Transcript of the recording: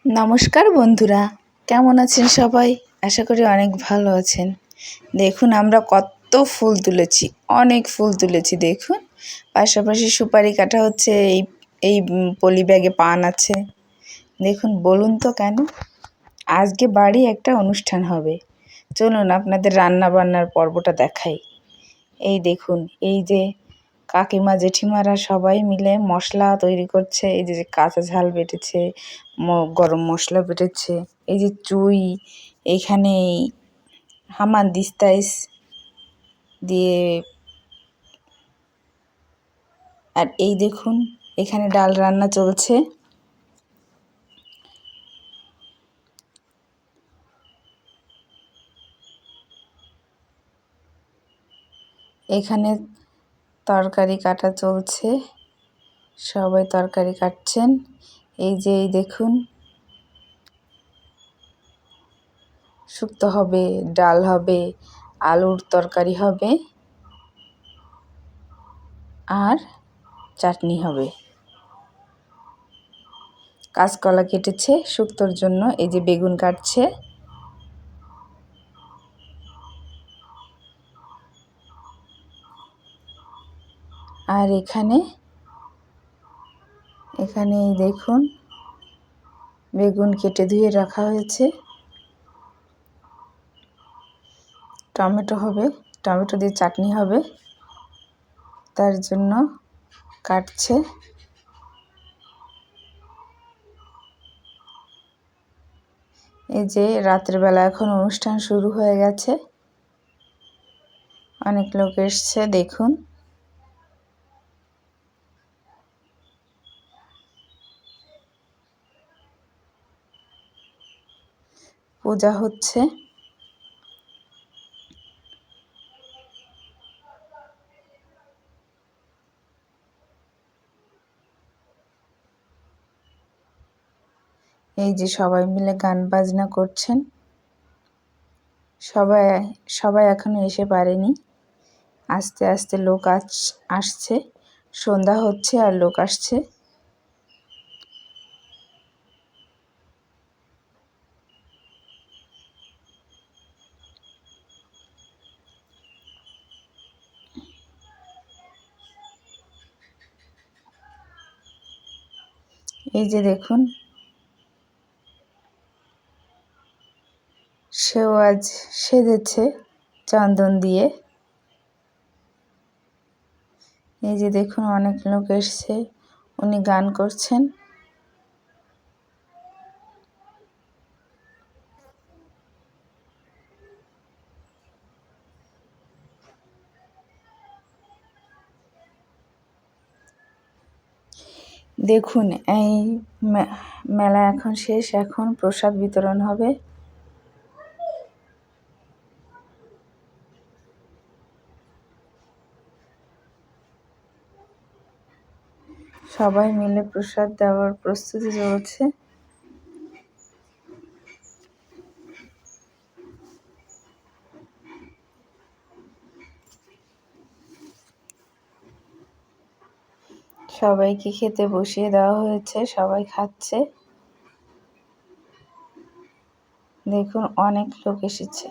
নমস্কার বন্ধুরা, কেমন আছেন সবাই? আশা করি অনেক ভালো আছেন। দেখুন আমরা কত ফুল তুলেছি, অনেক ফুল তুলেছি। দেখুন পাশাপাশি সুপারি কাটা হচ্ছে, এই পলি ব্যাগে পান আছে। দেখুন, বলুন তো কেন? আজকে বাড়ি একটা অনুষ্ঠান হবে। চলুন আপনাদের রান্না বান্নার পর্বটা দেখাই। এই দেখুন, এই যে কাকিমা জেঠিমারা সবাই মিলে মশলা তৈরি করছে। এই যে কাঁচা ঝাল বেটেছে, গরম মশলা বেটেছে, এই যে চুই, এইখানে হামান দিস্তাইস দিয়ে, আর এই দেখুন এখানে ডাল রান্না চলছে। এখানে তরকারি কাটা চলছে, সবাই তরকারি কাটছেন। এই যে এই দেখুন, শুক্তো হবে, ডাল হবে, আলুর তরকারি হবে, আর চাটনি হবে। কাঁচকলা কেটেছে শুক্তোর জন্য, এই যে বেগুন কাটছে। আর এখানে এই দেখুন, বেগুন কেটে ধুয়ে রাখা হয়েছে। টমেটো হবে, টমেটো দিয়ে চাটনি হবে, তার জন্য কাটছে। এই যে রাত্রেবেলা এখন অনুষ্ঠান শুরু হয়ে গেছে, অনেক লোক এসছে। দেখুন, পূজা হচ্ছে। এই যে সবাই মিলে গান বাজনা করছেন। সবাই এখনো এসে পারেনি, আস্তে আস্তে লোক আসছে। সন্ধ্যা হচ্ছে আর লোক আসছে। এই যে দেখুন, সেও আজ সেজেছে চন্দন দিয়ে। এই যে দেখুন, অনেক লোক এসছে, উনি গান করছেন। দেখুন, এই মেলা এখন শেষ, এখন প্রসাদ বিতরণ হবে। সবাই মিলে প্রসাদ দেওয়ার প্রস্তুতি চলছে। সবাইকে খেতে বসিয়ে দেওয়া হয়েছে, সবাই খাচ্ছে। দেখুন, অনেক লোক এসেছে।